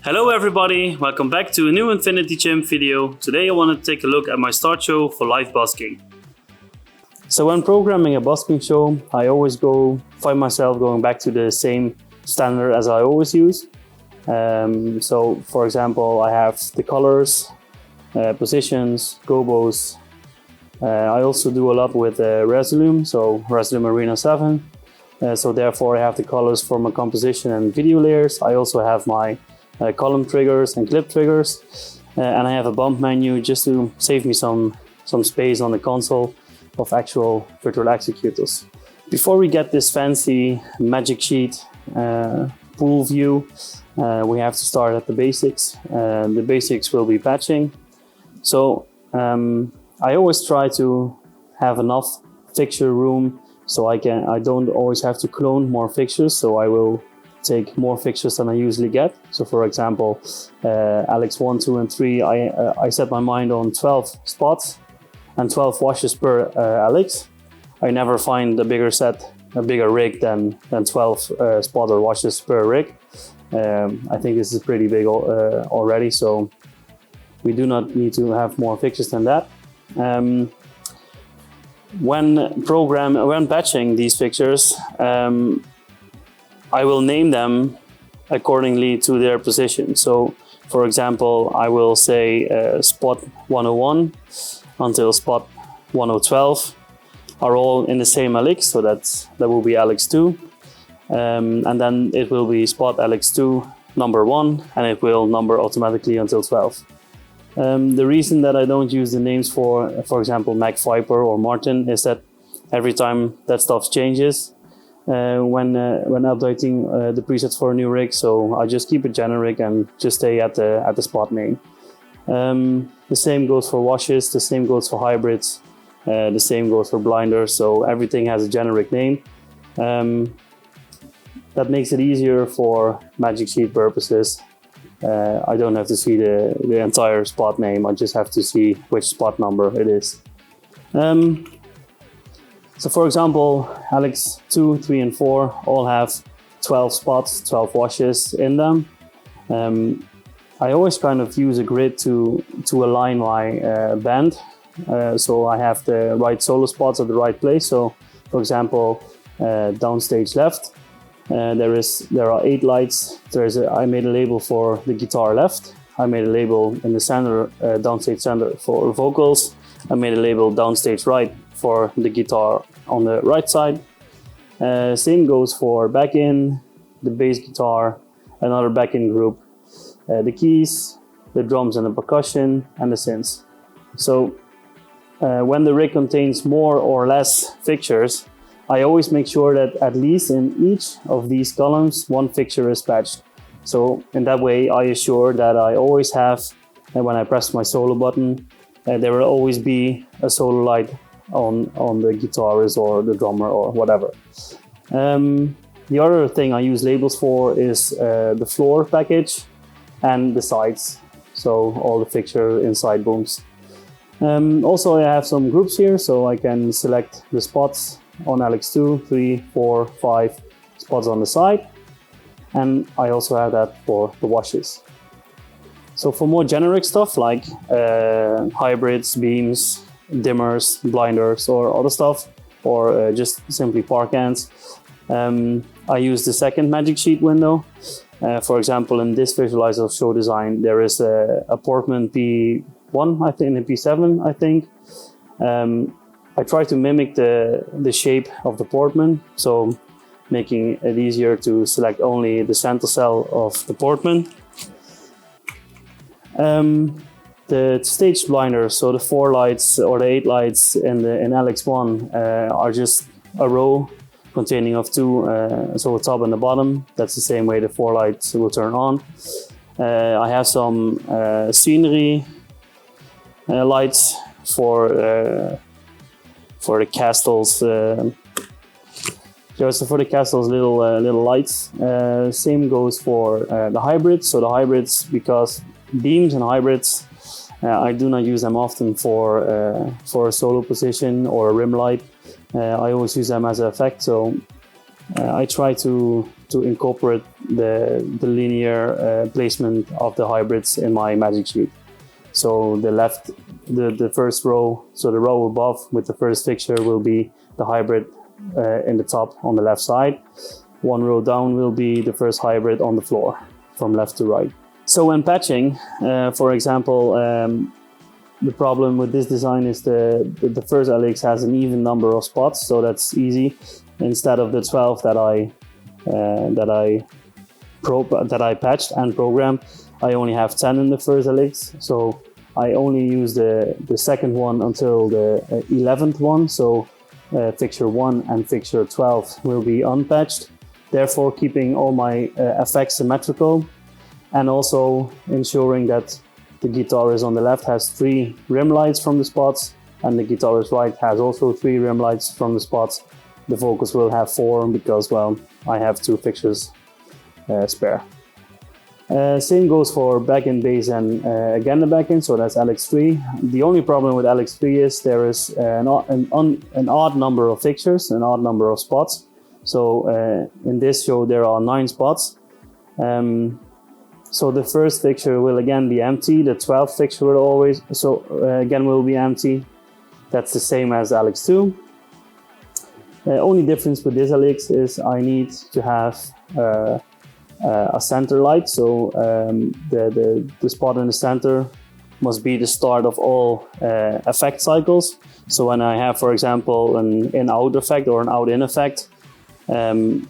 Hello everybody, welcome back to a new Infinity Chimp video. Today I want to take a look at my start show for live busking. So when programming a busking show, I always find myself going back to the same standard as I always use. So for example, I have the colors, positions, gobos. I also do a lot with Resolume, so Resolume Arena 7. So therefore I have the colors for my composition and video layers. I also have my column triggers and clip triggers, and I have a bump menu just to save me some space on the console of actual virtual executors. Before we get this fancy magic sheet pool view, we have to start at the basics. The basics will be patching. So I always try to have enough fixture room so I don't always have to clone more fixtures, so I will take more fixtures than I usually get. So for example, Alex 1, 2 and 3, I set my mind on 12 spots and 12 washes per Alex. I never find a bigger rig than 12 spot or washes per rig. I think this is pretty big already, so we do not need to have more fixtures than that. When patching these fixtures, I will name them accordingly to their position. So for example, I will say spot 101 until spot 1012 are all in the same Alex, so that will be Alex 2. And then it will be spot Alex 2 number 1, and it will number automatically until 12. The reason that I don't use the names for example, Mac Viper or Martin is that every time that stuff changes, when updating the presets for a new rig, so I just keep it generic and just stay at the spot name. The same goes for washes, the same goes for hybrids, the same goes for blinders, so everything has a generic name. That makes it easier for magic sheet purposes. I don't have to see the entire spot name, I just have to see which spot number it is. So for example, Alex 2, 3 and 4 all have 12 spots, 12 washes in them. I always kind of use a grid to align my band. So I have the right solo spots at the right place. So for example, downstage left, there are 8 lights. I made a label for the guitar left. I made a label in the center, downstage center for vocals. I made a label downstage right for the guitar on the right side. Same goes for back-in, the bass guitar, another back-in group, the keys, the drums and the percussion, and the synths. So when the rig contains more or less fixtures, I always make sure that at least in each of these columns, one fixture is patched. So in that way, I assure that I always have, and when I press my solo button, there will always be a solo light on the guitarist or the drummer or whatever. The other thing I use labels for is the floor package and the sides, so all the fixture inside booms. Also I have some groups here, so I can select the spots on Alex 2, 3, 4, 5 spots on the side, and I also have that for the washes. So for more generic stuff like hybrids, beams, dimmers, blinders or other stuff, or just simply park ends, I use the second magic sheet window. For example, in this visualizer show design, there is a portman P1, I think, and a P7, I think. I try to mimic the shape of the portman, so making it easier to select only the center cell of the portman. The stage blinders, so the 4 lights or the 8 lights in Alex 1 are just a row containing of 2, so the top and the bottom. That's the same way the 4 lights will turn on. I have some scenery lights for the castles. So for the castles, little lights. Same goes for the hybrids. So the hybrids, because beams and hybrids, I do not use them often for a solo position or a rim light. I always use them as an effect. So I try to incorporate the linear placement of the hybrids in my magic sheet. So the first row, so the row above with the first fixture will be the hybrid in the top on the left side. One row down will be the first hybrid on the floor from left to right. So when patching, for example, the problem with this design is the first LX has an even number of spots, so that's easy. Instead of the 12 that I patched and programmed, I only have 10 in the first LX. So I only use the second one until the 11th one. So fixture 1 and fixture 12 will be unpatched, therefore keeping all my effects symmetrical, and also ensuring that the guitarist on the left has 3 rim lights from the spots, and the guitarist right has also 3 rim lights from the spots. The vocals will have 4 because, well, I have 2 fixtures spare. Same goes for back-end bass and again the back-end, so that's LX3. The only problem with LX3 is there is an odd number of fixtures, an odd number of spots. So in this show there are 9 spots. So the first fixture will again be empty, the 12th fixture will always, again will be empty. That's the same as LX2. The only difference with this LX is I need to have a center light, so the spot in the center must be the start of all effect cycles. So when I have, for example, an in-out effect or an out-in effect, it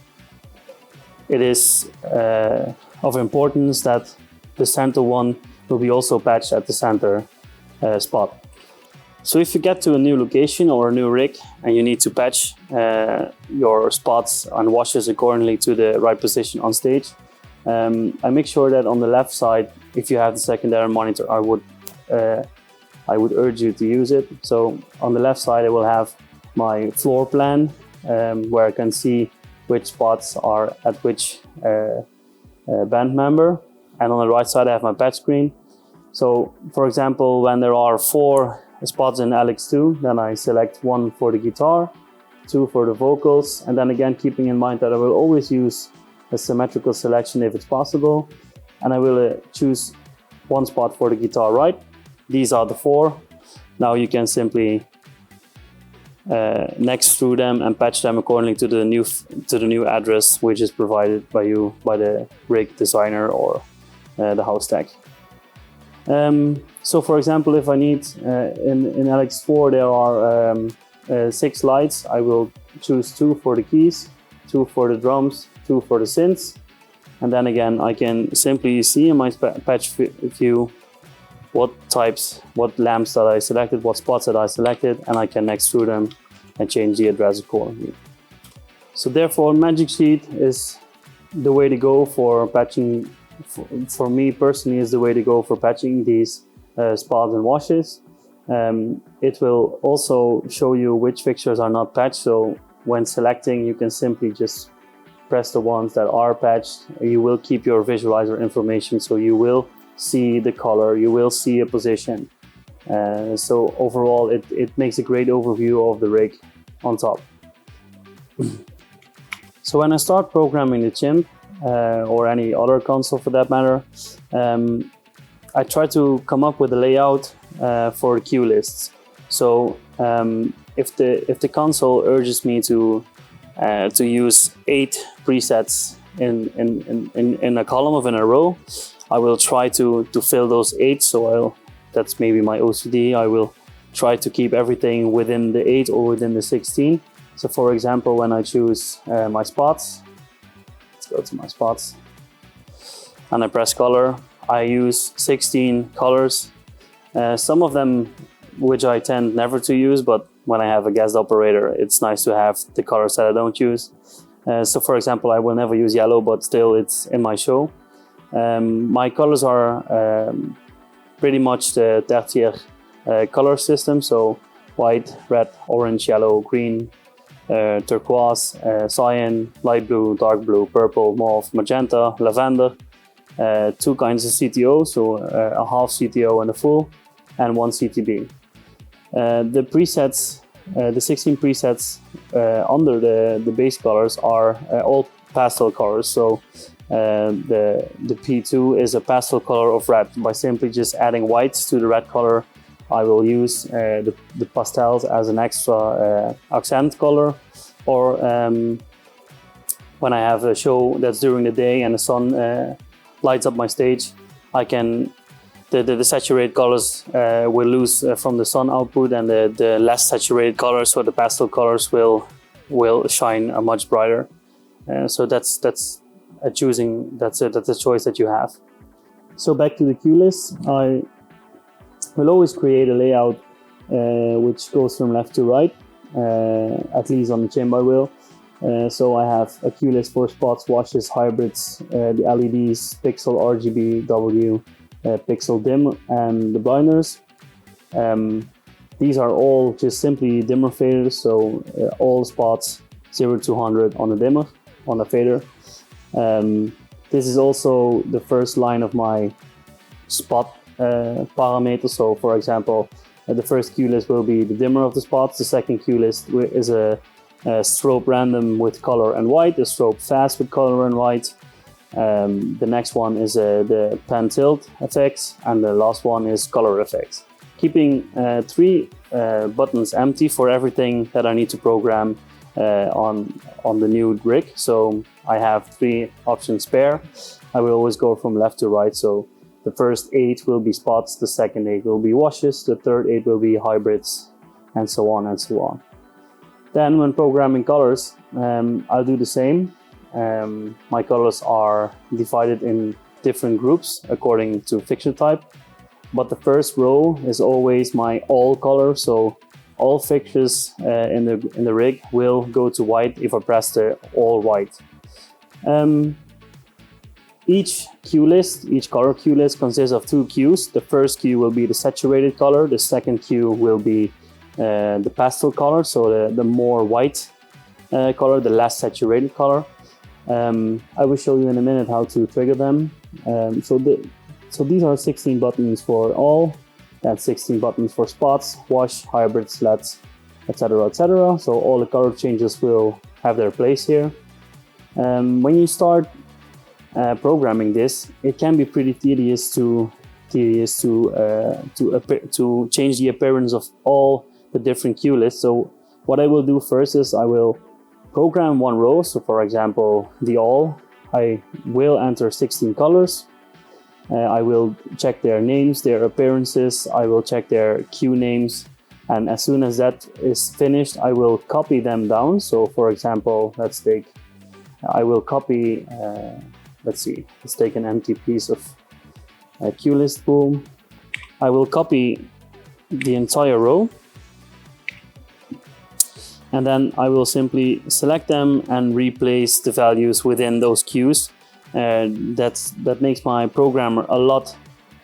is of importance that the center one will be also patched at the center spot. So if you get to a new location or a new rig and you need to patch your spots and washes accordingly to the right position on stage, I make sure that on the left side, if you have the secondary monitor, I would urge you to use it. So on the left side, I will have my floor plan where I can see which spots are at which band member. And on the right side, I have my patch screen. So for example, when there are 4 spots in LX2, then I select 1 for the guitar, 2 for the vocals, and then again keeping in mind that I will always use a symmetrical selection if it's possible, and I will choose 1 spot for the guitar right. These are the 4. Now you can simply next through them and patch them accordingly to the new address which is provided by you by the rig designer or the house tech. So for example, if I need in LX4 there are 6 lights, I will choose 2 for the keys, 2 for the drums, 2 for the synths, and then again I can simply see in my patch view what lamps that I selected, what spots that I selected, and I can next through them and change the address accordingly. So therefore Magic Sheet is the way to go for patching. For me personally, is the way to go for patching these spots and washes. It will also show you which fixtures are not patched, so when selecting you can simply just press the ones that are patched. You will keep your visualizer information, so you will see the color, you will see a position. So overall it makes a great overview of the rig on top. So when I start programming the Chimp, or any other console for that matter, I try to come up with a layout for the cue lists. So if the console urges me to use 8 presets in a column in a row, I will try to fill those 8. So that's maybe my OCD. I will try to keep everything within the 8 or within the 16. So for example, when I choose my spots, go to my spots and I press color, I use 16 colors, some of them which I tend never to use, but when I have a guest operator it's nice to have the colors that I don't use. So for example, I will never use yellow, but still it's in my show. My colors are pretty much the tertiaire color system, so white, red, orange, yellow, green, turquoise, cyan, light blue, dark blue, purple, mauve, magenta, lavender, 2 kinds of CTO, so a half CTO and a full, and 1 CTB. The presets, the 16 presets under the base colors are all pastel colors. So the P2 is a pastel color of red. By simply just adding white to the red color, I will use the pastels as an extra accent color. Or when I have a show that's during the day and the sun lights up my stage, I can the saturated colors will lose from the sun output, and the less saturated colors, or the pastel colors, will shine much brighter. So that's a choosing. That's a choice that you have. So back to the cue list, I will always create a layout which goes from left to right. At least on the Chimp I will. So I have a cue list for spots, washes, hybrids, the LEDs, pixel, RGB, W, pixel dim, and the blinders. These are all just simply dimmer faders, so all spots 0 to 100 on the dimmer, on the fader. This is also the first line of my spot parameter. So for example, the first cue list will be the dimmer of the spots. The second cue list is a strobe random with color and white, a strobe fast with color and white. The next one is the pan tilt effects, and the last one is color effects. Keeping 3 buttons empty for everything that I need to program on the new rig. So I have 3 options spare. I will always go from left to right. So the first 8 will be spots, the second 8 will be washes, the third 8 will be hybrids, and so on and so on. Then when programming colors, I'll do the same. My colors are divided in different groups according to fixture type, but the first row is always my all color. So all fixtures in the rig will go to white if I press the all white. Each cue list, each color cue list consists of 2 cues. The first cue will be the saturated color. The second cue will be the pastel color, so the more white color, the less saturated color. I will show you in a minute how to trigger them. So these are 16 buttons for all, and 16 buttons for spots, wash, hybrids, LEDs, etc., etc. So all the color changes will have their place here. When you start programming this, it can be pretty tedious to change the appearance of all the different cue lists. So what I will do first is I will program one row. So for example, the all, I will enter 16 colors. I will check their names, their appearances. I will check their cue names. And as soon as that is finished, I will copy them down. So for example, I will copy, let's take an empty piece of cue list pool. I will copy the entire row, and then I will simply select them and replace the values within those cues. That makes my programmer a lot,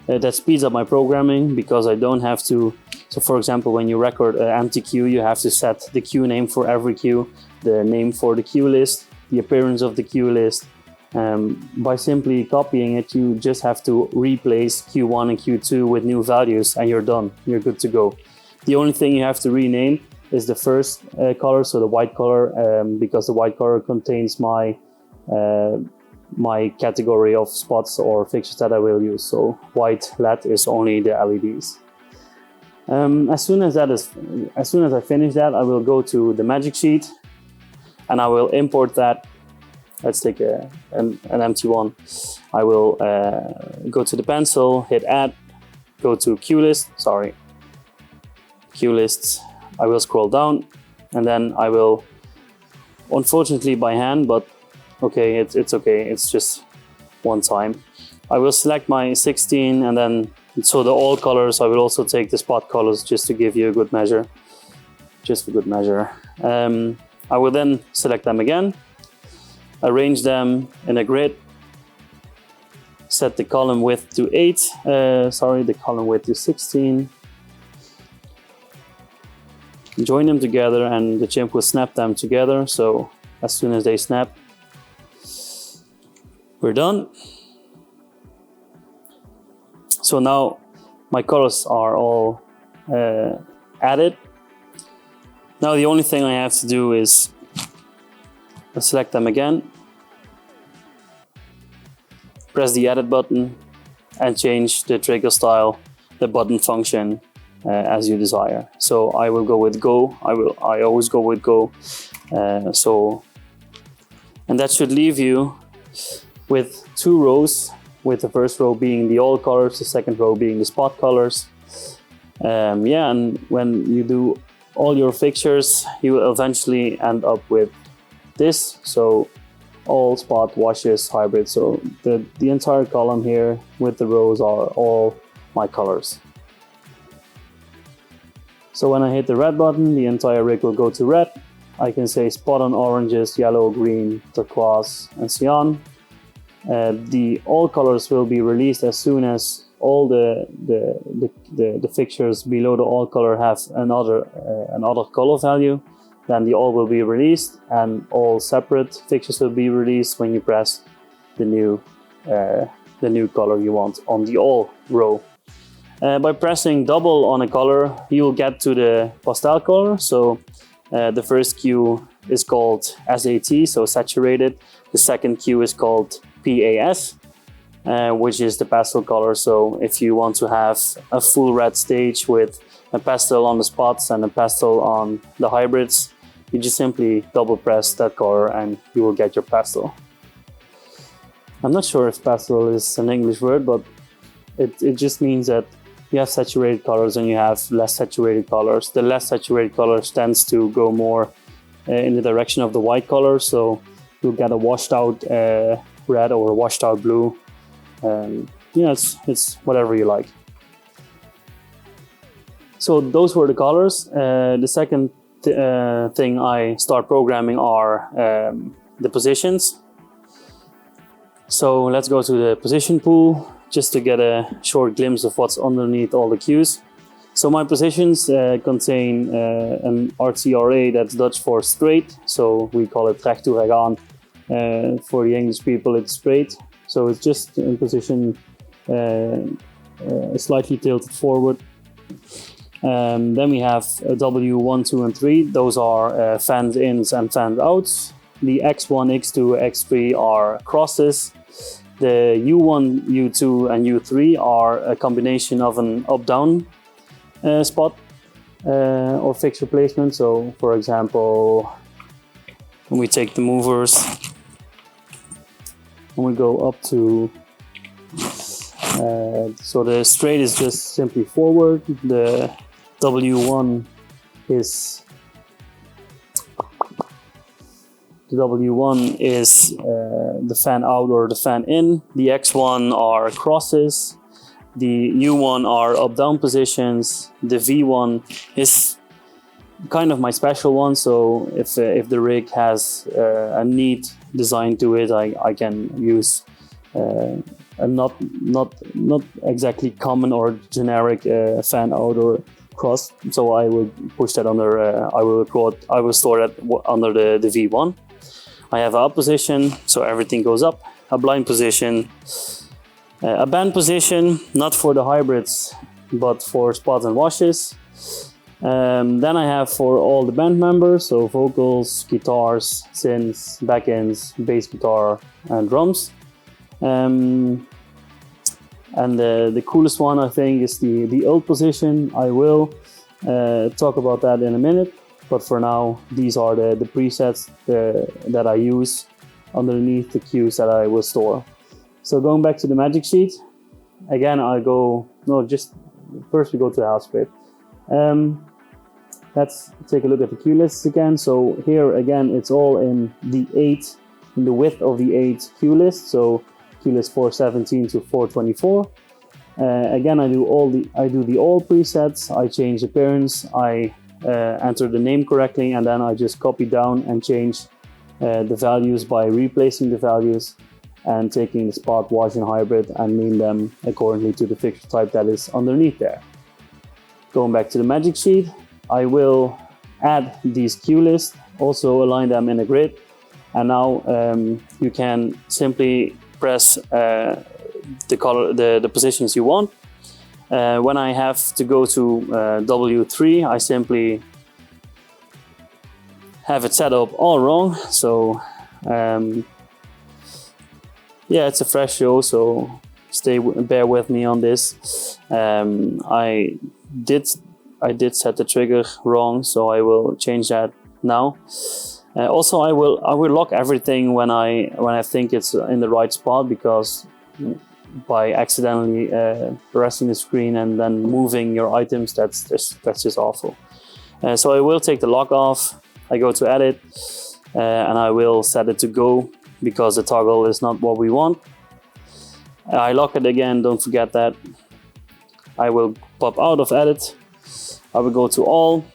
that speeds up my programming, because I don't have to. So for example, when you record an empty cue, you have to set the cue name for every cue, the name for the cue list, the appearance of the cue list. By simply copying it, you just have to replace Q1 and Q2 with new values, and you're done. You're good to go. The only thing you have to rename is the first color, so the white color, because the white color contains my category of spots or fixtures that I will use. So white LED is only the LEDs. As soon as I finish that, I will go to the magic sheet, and I will import that. Let's take an empty one. I will go to the pencil, hit add, go to cue list, cue lists. I will scroll down, and then I will, unfortunately by hand, but okay, it's okay, it's just one time. I will select my 16, and then, so the all colors, I will also take the spot colors just to give you a good measure, just for good measure. I will then select them again, arrange them in a grid, set the column width to 8, the column width to 16, join them together, and the Chimp will snap them together. So as soon as they snap, we're done. So now my colors are all added. Now the only thing I have to do is select them again, press the edit button, and change the trigger style, the button function, as you desire. So I will go with go. I always go with go. And that should leave you with 2 rows, with the first row being the all colors, the second row being the spot colors. And when you do all your fixtures, you will eventually end up with this. So all spot, washes, hybrid. So the entire column here with the rows are all my colors. So when I hit the red button, the entire rig will go to red. I can say spot on oranges, yellow, green, turquoise, and cyan. The all colors will be released as soon as all the fixtures below the all color have another color value. Then the all will be released, and all separate fixtures will be released when you press the new color you want on the all row. By pressing double on a color, you will get to the pastel color. So the first Q is called SAT, so saturated. The second Q is called PAS, which is the pastel color. So if you want to have a full red stage with a pastel on the spots and a pastel on the hybrids, you just simply double press that color and you will get your pastel. I'm not sure if pastel is an English word, but it just means that you have saturated colors and you have less saturated colors. The less saturated colors tends to go more in the direction of the white color, so you'll get a washed out red or a washed out blue. It's whatever you like. So those were the colors. The second thing I start programming are the positions. So let's go to the position pool just to get a short glimpse of what's underneath all the cues. So my positions contain an RTRA, that's Dutch for straight. So we call it recht toe recht aan. For the English people, it's straight. So it's just in position slightly tilted forward. Then we have W1, 2, and 3. Those are fanned ins and fanned outs. The X1, X2, X3 are crosses. The U1, U2, and U3 are a combination of an up-down spot or fixture placement. So, for example, when we take the movers and we go up to, so the straight is just simply forward. The W1 is the fan out or the fan in. The X1 are crosses. The U1 are up-down positions. The V1 is kind of my special one. So if the rig has a neat design to it, I can use a not exactly common or generic fan out or cross. So I will push that under. I will store that under the V1. I have an up position, so everything goes up. A blind position, a band position, not for the hybrids, but for spots and washes. Then I have for all the band members, so vocals, guitars, synths, back ends, bass guitar, and drums. And the coolest one, I think, is the ult position. I will talk about that in a minute. But for now, these are the presets that I use underneath the cues that I will store. So going back to the magic sheet, again, first we go to the house script. Let's take a look at the cue lists again. So here again, it's all in the width of the 8 cue list. So cue list 417 to 424. Again, I do the all presets. I change appearance. I enter the name correctly, and then I just copy down and change the values by replacing the values and taking the spot, wash, and hybrid and name them accordingly to the fixture type that is underneath there. Going back to the magic sheet, I will add these cue lists, also align them in a grid, and now you can simply press the positions you want. When I have to go to W3, I simply have it set up all wrong. So yeah, it's a fresh show, so bear with me on this. I did set the trigger wrong, so I will change that now. Also, I will lock everything when I think it's in the right spot, because by accidentally pressing the screen and then moving your items, that's just awful. So I will take the lock off. I go to edit, and I will set it to go, because the toggle is not what we want. I lock it again, don't forget that. I will pop out of edit. I will go to all,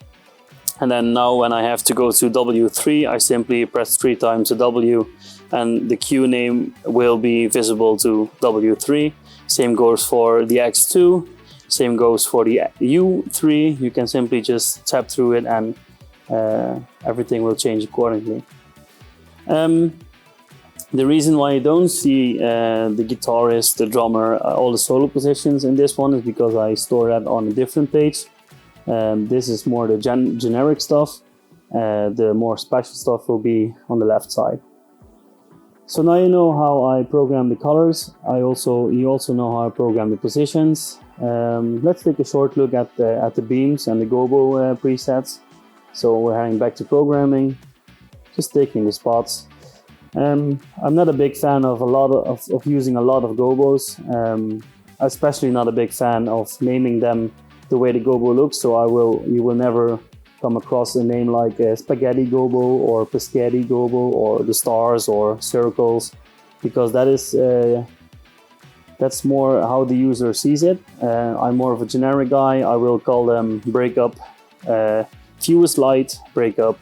and then now when I have to go to W3, I simply press 3 times the W, and the queue name will be visible to W3. Same goes for the X2, same goes for the U3. You can simply just tap through it and everything will change accordingly. The reason why you don't see the guitarist, the drummer, all the solo positions in this one is because I store that on a different page. This is more the generic stuff. The more special stuff will be on the left side. So now you know how I program the colors. You also know how I program the positions. Let's take a short look at the beams and the gobo presets. So we're heading back to programming, just taking the spots. I'm not a big fan of using a lot of gobos, especially not a big fan of naming them the way the gobo looks. So you will never come across a name like spaghetti gobo or pescetti gobo or the stars or circles, because that's more how the user sees it. I'm more of a generic guy. I will call them breakup, fewest light, breakup,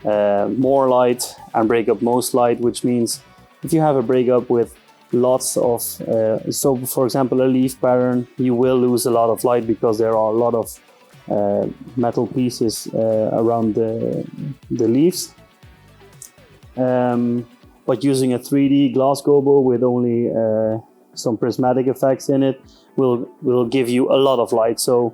more light, and breakup most light, which means if you have a breakup with lots of, so for example a leaf pattern, you will lose a lot of light because there are a lot of metal pieces around the leaves. But using a 3D glass gobo with only some prismatic effects in it will give you a lot of light. So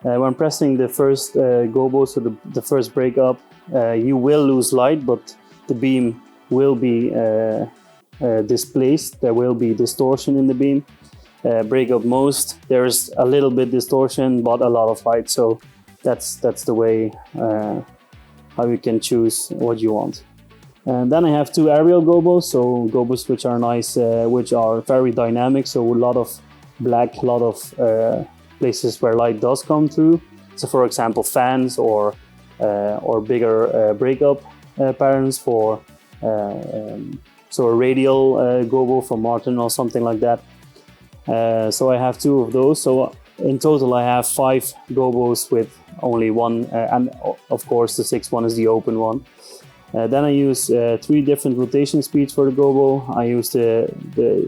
when pressing the first gobo, so the first breakup, you will lose light, but the beam will be displaced. There will be distortion in the beam. Breakup most, there's a little bit distortion but a lot of light. So that's the way how you can choose what you want. And then I have 2 aerial gobos, so gobos which are nice, which are very dynamic, so a lot of black, a lot of places where light does come through. So for example fans or bigger breakup patterns for so a radial gobo from Martin or something like that. So I have 2 of those. So in total I have 5 gobos with only 1, and of course the 6th one is the open one. Then I use 3 different rotation speeds for the gobo. I use the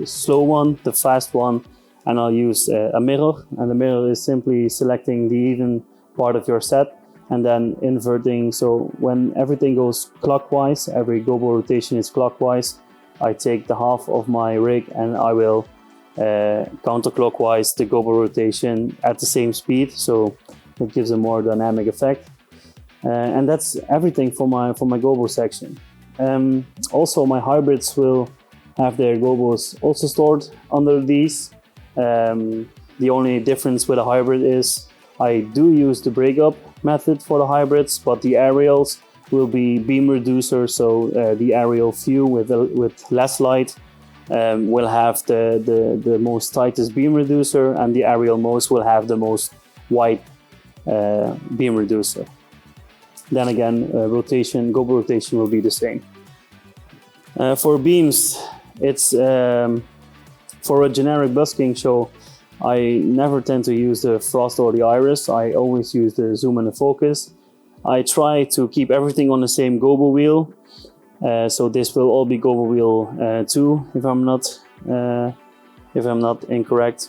slow one, the fast one, and I'll use a mirror. And the mirror is simply selecting the even part of your set and then inverting. So when everything goes clockwise, every gobo rotation is clockwise, I take the half of my rig and I will counterclockwise the gobo rotation at the same speed, so it gives a more dynamic effect. And that's everything for my gobo section. Also my hybrids will have their gobos also stored under these. The only difference with a hybrid is I do use the breakup method for the hybrids, but the aerials will be beam reducer, so the aerial view with less light will have the most tightest beam reducer, and the aerial most will have the most wide beam reducer. Then again, gobo rotation will be the same. For beams, it's for a generic busking show, I never tend to use the frost or the iris. I always use the zoom and the focus. I try to keep everything on the same gobo wheel. So this will all be gobo wheel 2, if I'm not incorrect.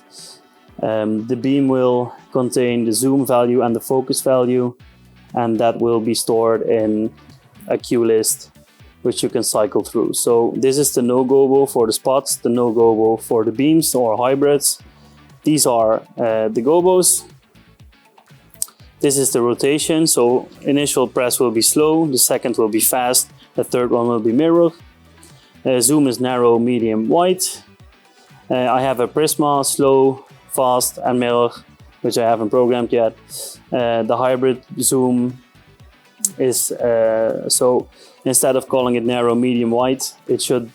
The beam will contain the zoom value and the focus value, and that will be stored in a queue list, which you can cycle through. So this is the no gobo for the spots, the no gobo for the beams or hybrids. These are the gobos. This is the rotation, so initial press will be slow, the second will be fast, the third one will be mirrored. Zoom is narrow, medium, wide. I have a Prisma, slow, fast and mirror, which I haven't programmed yet. The hybrid zoom is, so instead of calling it narrow, medium, wide, it should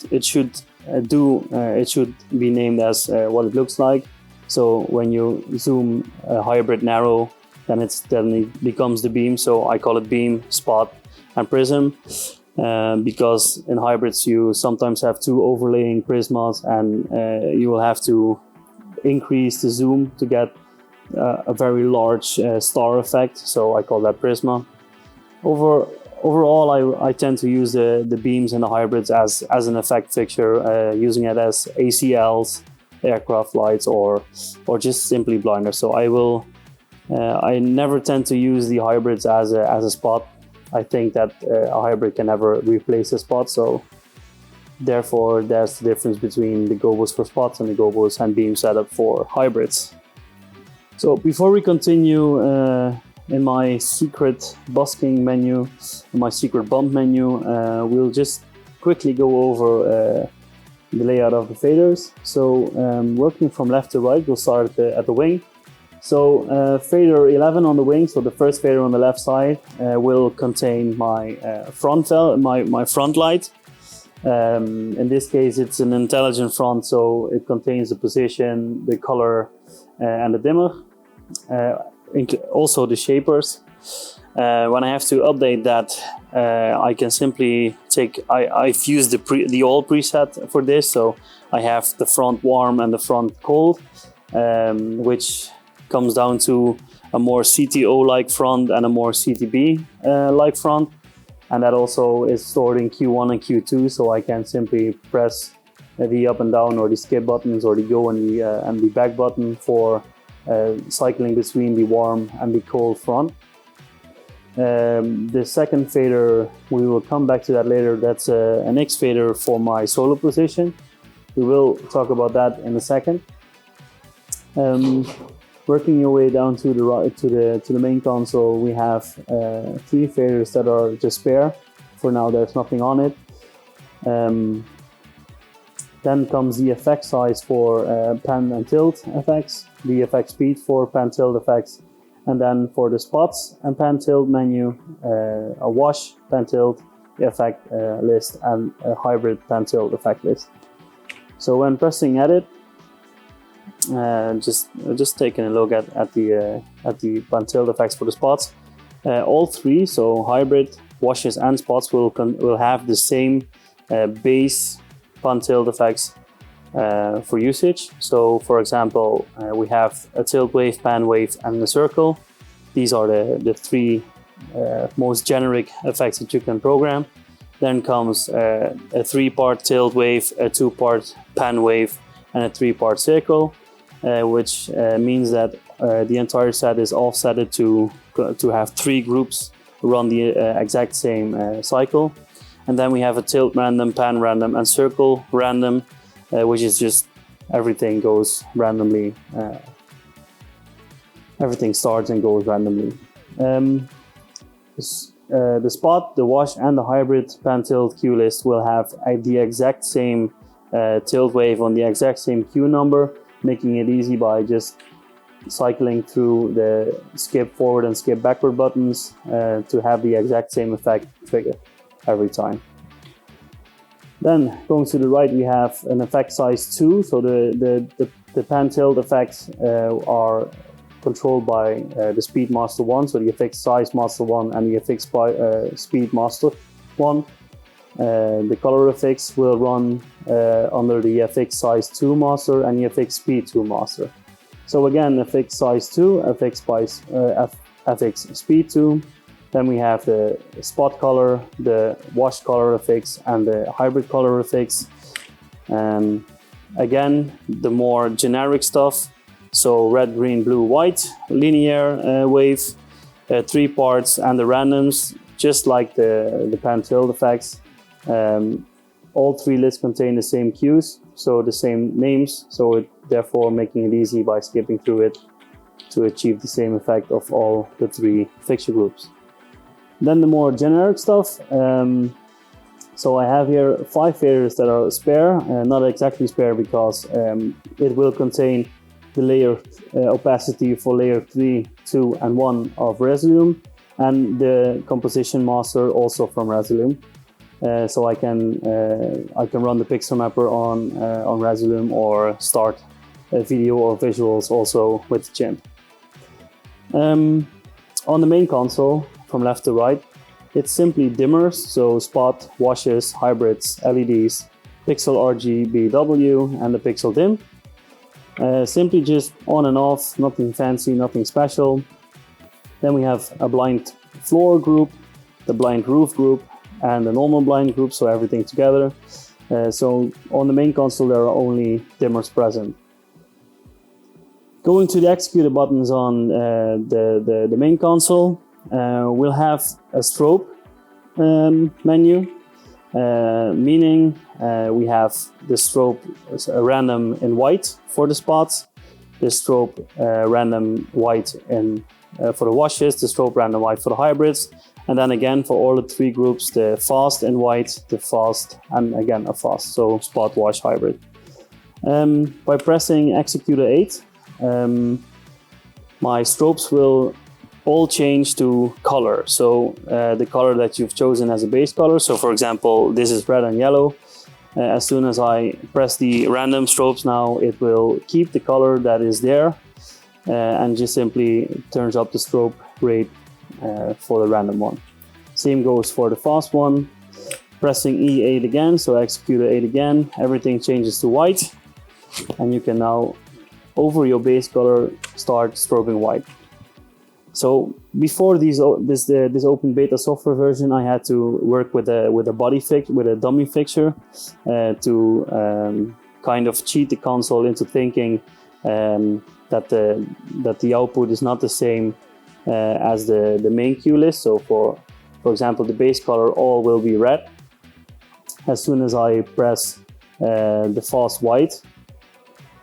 be named as what it looks like. So when you zoom hybrid narrow, then it becomes the beam. So I call it beam, spot, and prism, because in hybrids you sometimes have two overlaying prismas, and you will have to increase the zoom to get a very large star effect. So I call that prisma. Overall, I tend to use the beams and the hybrids as an effect fixture, using it as ACLs, aircraft lights, or just simply blinders. So I never tend to use the hybrids as a spot. I think that a hybrid can never replace a spot. So therefore, there's the difference between the gobos for spots and the gobos and beam setup for hybrids. So before we continue in my secret busking menu, my secret bump menu, we'll just quickly go over the layout of the faders. So working from left to right, we'll start at the wing. So fader 11 on the wing, so the first fader on the left side, will contain my front light. In this case, it's an intelligent front, so it contains the position, the color, and the dimmer. Also the shapers. When I have to update that, I can simply I've used the old preset for this, so I have the front warm and the front cold, which comes down to a more CTO-like front and a more CTB-like front, and that also is stored in Q1 and Q2, so I can simply press the up and down or the skip buttons or the go and the back button for cycling between the warm and the cold front. The second fader, we will come back to that later, that's an X fader for my solo position. We will talk about that in a second. Working your way down to the right to the main console, we have 3 faders that are just spare. For now, there's nothing on it. Then comes the effect size for pan and tilt effects, the effect speed for pan tilt effects, and then for the spots and pan tilt menu, a wash pan tilt effect list and a hybrid pan tilt effect list. So when pressing edit, just taking a look at the pan tilt effects for the spots, all 3, so hybrid, washes, and spots will have the same base pan tilt effects for usage. So for example, we have a tilt wave, pan wave, and a circle. These are the 3 most generic effects that you can program. Then comes a 3-part tilt wave, a 2-part pan wave, and a 3-part circle, which means that the entire set is offsetted to have 3 groups run the exact same cycle. And then we have a tilt random, pan random, and circle random, which is just everything goes randomly. Everything starts and goes randomly. The spot, the wash, and the hybrid pan tilt queue list will have the exact same tilt wave on the exact same queue number, making it easy by just cycling through the skip forward and skip backward buttons to have the exact same effect trigger every time. Then going to the right, we have an effect size 2. So the pan tilt effects are controlled by the Speed Master 1, so the FX Size Master 1 and the FX Speed Master 1. The color effects will run under the FX Size 2 Master and the FX Speed 2 Master. So again, FX Size 2, FX Speed 2. Then we have the spot color, the wash color effects, and the hybrid color effects. Again, the more generic stuff. So red, green, blue, white, linear wave, 3 parts, and the randoms, just like the pan tilt effects. All 3 lists contain the same cues, so the same names, so therefore making it easy by skipping through it to achieve the same effect of all the 3 fixture groups. Then the more generic stuff. So I have here 5 faders that are spare, not exactly spare because it will contain the layer opacity for layer 3, 2 and 1 of Resolume, and the composition master also from Resolume. So I can run the pixel mapper on Resolume or start video or visuals also with Chimp. On the main console, from left to right, it's simply dimmers, so spot, washes, hybrids, LEDs, pixel RGBW, and the pixel dim. Simply just on and off, nothing fancy, nothing special. Then we have a blind floor group, the blind roof group, and the normal blind group, so everything together. So on the main console there are only dimmers present. Going to the executor buttons on the main console, we'll have a strobe menu, meaning we have the strobe random in white for the spots, the strobe random white for the washes, the strobe random white for the hybrids, and then again for all the 3 groups, the fast in white, the fast, and again a fast, so spot, wash, hybrid. By pressing executor 8, my strobes will all change to color. So the color that you've chosen as a base color. So for example, this is red and yellow. As soon as I press the random strobes now, it will keep the color that is there and just simply turns up the strobe rate for the random one. Same goes for the fast one. Pressing E8 again, so executor 8 again, everything changes to white, and you can now, over your base color, start strobing white. So before this open beta software version, I had to work with a dummy fixture to kind of cheat the console into thinking that the output is not the same as the main cue list. So for example, the base color all will be red. As soon as I press the fast white,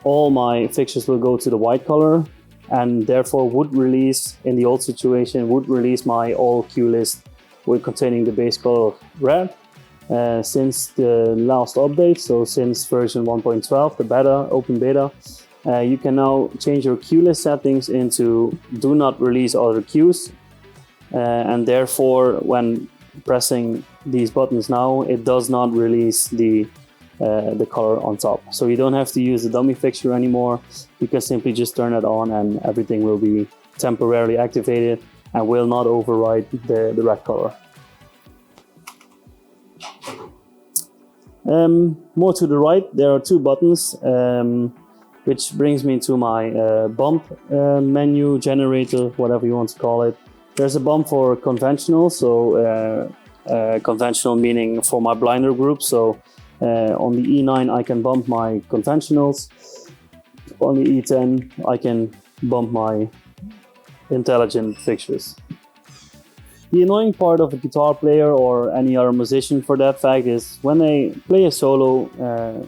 all my fixtures will go to the white color, and therefore would release, in the old situation, would release my all cue list with containing the base color of red. Since the last update, so since version 1.12, the beta, open beta, you can now change your cue list settings into do not release other cues, and therefore when pressing these buttons now, it does not release the color on top. So you don't have to use the dummy fixture anymore. You can simply just turn it on and everything will be temporarily activated and will not override the red color. More to the right, there are 2 buttons, which brings me to my bump menu, generator, whatever you want to call it. There's a bump for conventional, so conventional meaning for my blinder group. So on the E9 I can bump my conventionals. On the E10 I can bump my intelligent fixtures. The annoying part of a guitar player or any other musician for that fact is when they play a solo,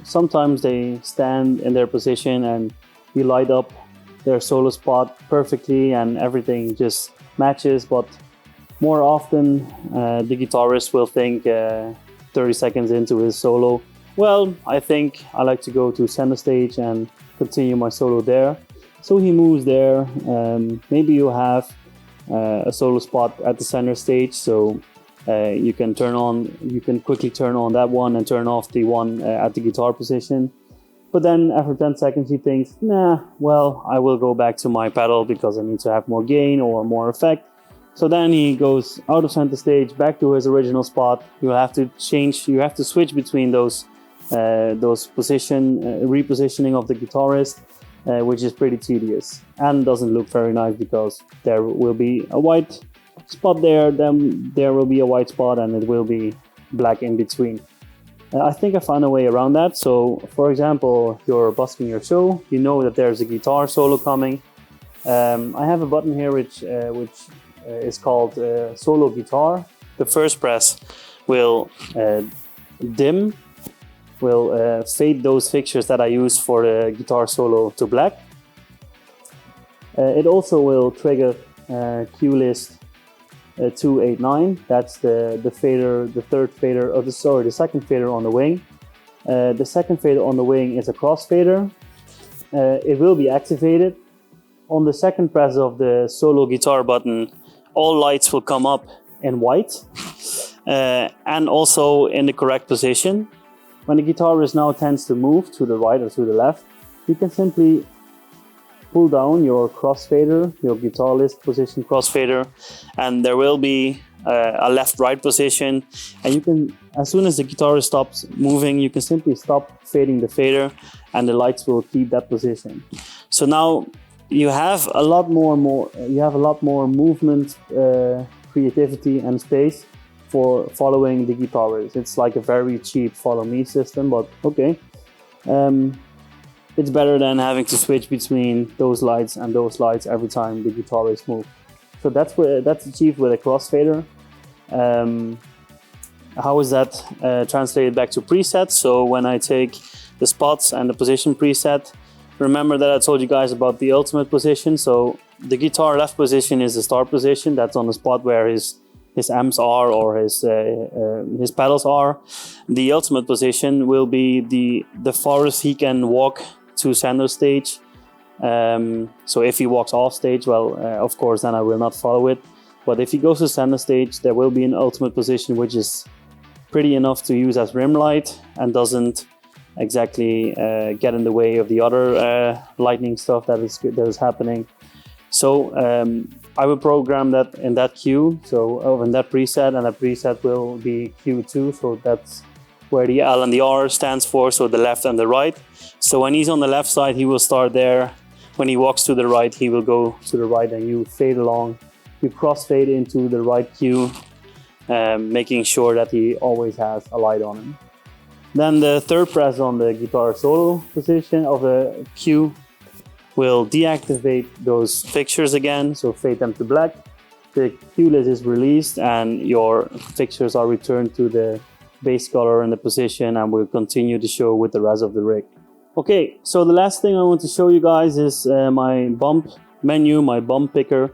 sometimes they stand in their position and you light up their solo spot perfectly and everything just matches, but more often the guitarist will think 30 seconds into his solo, well, I think I like to go to center stage and continue my solo there. So he moves there. Maybe you have a solo spot at the center stage, so you can quickly turn on that one and turn off the one at the guitar position. But then after 10 seconds he thinks, nah, well, I will go back to my pedal because I need to have more gain or more effect. So then he goes out of center stage, back to his original spot. You have to switch between those repositioning of the guitarist, which is pretty tedious and doesn't look very nice because there will be a white spot there, then there will be a white spot and it will be black in between. I think I found a way around that. So for example, you're busking your show, you know that there's a guitar solo coming. I have a button here which is called solo guitar. The first press will fade those fixtures that I use for the guitar solo to black. It also will trigger cue list 289. That's the fader, the third fader, or the second fader on the wing. The second fader on the wing is a crossfader. It will be activated. On the second press of the solo guitar button, all lights will come up in white and also in the correct position. When the guitarist now tends to move to the right or to the left, you can simply pull down your crossfader, your guitar list position crossfader, and there will be a left-right position. And you can, as soon as the guitarist stops moving, you can simply stop fading the fader, and the lights will keep that position. So now you have a lot more movement, creativity, and space for following the guitarist. It's like a very cheap follow me system, but okay. It's better than having to switch between those lights and those lights every time the guitarist moves. So that's achieved with a crossfader. How is that translated back to presets? So when I take the spots and the position preset, remember that I told you guys about the ultimate position. So the guitar left position is the start position. That's on the spot where his amps are or his pedals are. The ultimate position will be the farthest he can walk to center stage. So if he walks off stage, well, of course, then I will not follow it. But if he goes to center stage, there will be an ultimate position, which is pretty enough to use as rim light and doesn't exactly get in the way of the other lightning stuff that is happening. So I will program that in that cue, so in that preset, and that preset will be Q2, so that's where the L and the R stands for, so the left and the right. So when he's on the left side, he will start there. When he walks to the right, he will go to the right, and you fade along. You crossfade into the right cue, making sure that he always has a light on him. Then the third press on the guitar solo position of the cue will deactivate those fixtures again, so fade them to black. The cue list is released and your fixtures are returned to the base color and the position, and will continue to show with the rest of the rig. Okay, so the last thing I want to show you guys is my bump menu, my bump picker.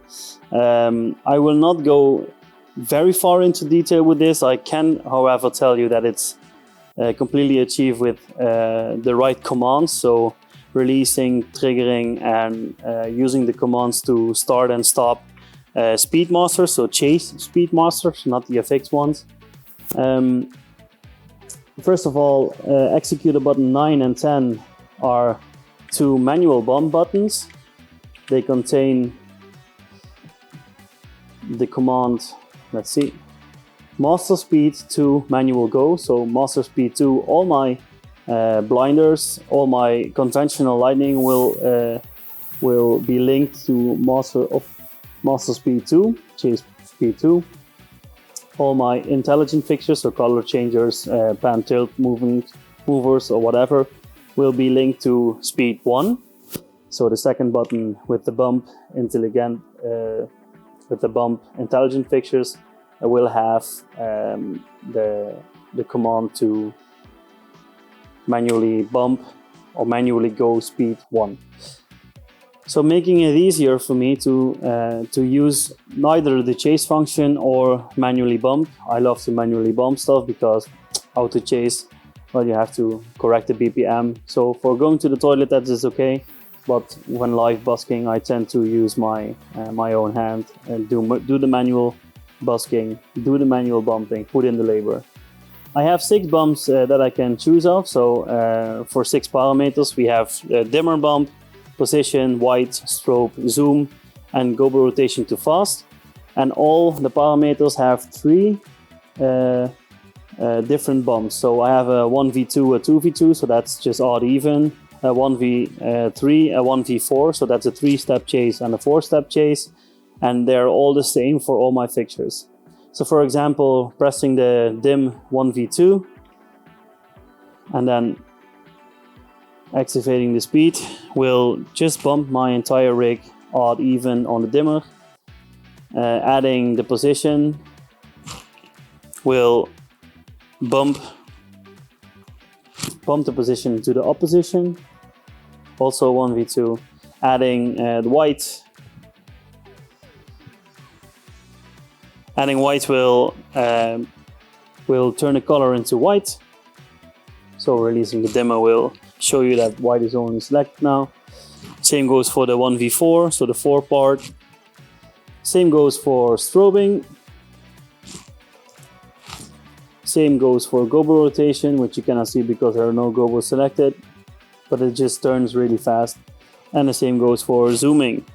I will not go very far into detail with this. I can, however, tell you that it's completely achieved with the right commands. So releasing, triggering, and using the commands to start and stop Speedmasters, so chase Speedmasters, not the FX ones. First of all, executor button 9 and 10 are two manual bump buttons. They contain the command, let's see, master speed to manual go. So master speed to all my blinders, all my conventional lightning will be linked to master speed 2, chase speed 2. All my intelligent fixtures, so color changers, pan tilt movers or whatever, will be linked to speed 1. So the second button with the bump intelligent fixtures will have the command to manually bump or manually go speed 1. So making it easier for me to use neither the chase function or manually bump. I love to manually bump stuff because auto chase, well, you have to correct the BPM. So for going to the toilet, that is okay. But when live busking, I tend to use my own hand and do the manual busking, do the manual bumping, put in the labor. I have 6 bumps that I can choose of. So for 6 parameters, we have dimmer bump, position, white, strobe, zoom, and gobo rotation to fast. And all the parameters have 3 different bumps. So I have a 1v2, a 2v2, so that's just odd even, a 1v3, a 1v4, so that's a 3-step chase and a 4-step chase, and they're all the same for all my fixtures. So for example, pressing the dim 1v2 and then activating the speed will just bump my entire rig odd even on the dimmer. Adding the position will bump the position to the opposition, also 1v2. Adding the white Adding white will turn the color into white. So releasing the dimmer will show you that white is only selected now. Same goes for the 1v4, so the 4 part. Same goes for strobing. Same goes for gobo rotation, which you cannot see because there are no gobos selected, but it just turns really fast. And the same goes for zooming.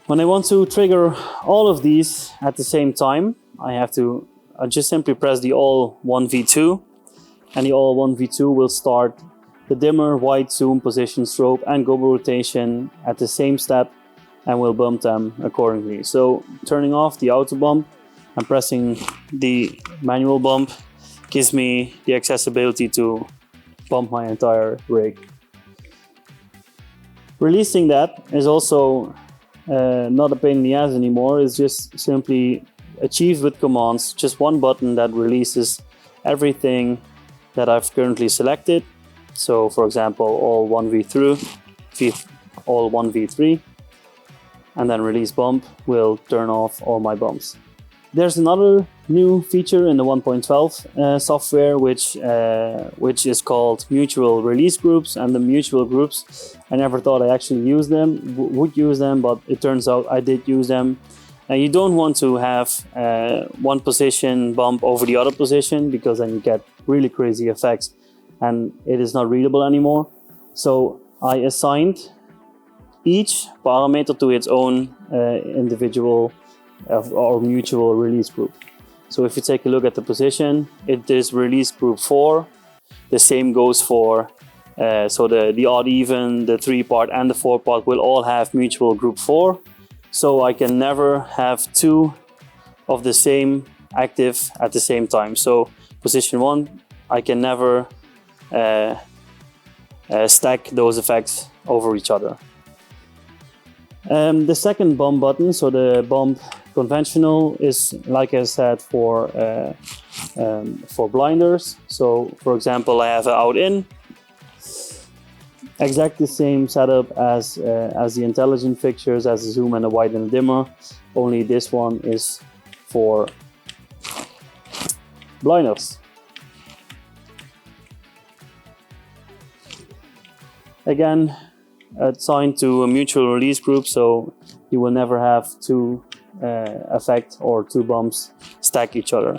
When I want to trigger all of these at the same time, I just simply press the all 1v2, and the all 1v2 will start the dimmer, white, zoom, position, strobe, and gobo rotation at the same step, and will bump them accordingly. So turning off the auto bump and pressing the manual bump gives me the accessibility to bump my entire rig. Releasing that is also not a pain in the ass anymore. It's just simply achieved with commands, just one button that releases everything that I've currently selected. So for example, all 1v3, and then release bump will turn off all my bumps. There's another new feature in the 1.12 software, which is called mutual release groups. And the mutual groups, I never thought I actually would use them, but it turns out I did use them. And you don't want to have one position bump over the other position, because then you get really crazy effects and it is not readable anymore. So I assigned each parameter to its own individual or mutual release group. So if you take a look at the position, it is release group 4. The same goes for so the odd even, the 3 part and the 4 part will all have mutual group 4. So I can never have 2 of the same active at the same time. So position 1, I can never stack those effects over each other. The second bump button, so the bump conventional, is, like I said, for blinders. So for example, I have an out-in, exactly the same setup as the intelligent fixtures, as the zoom and the white and the dimmer, only this one is for blinders. Again, assigned to a mutual release group, so you will never have 2 effect or 2 bumps stack each other.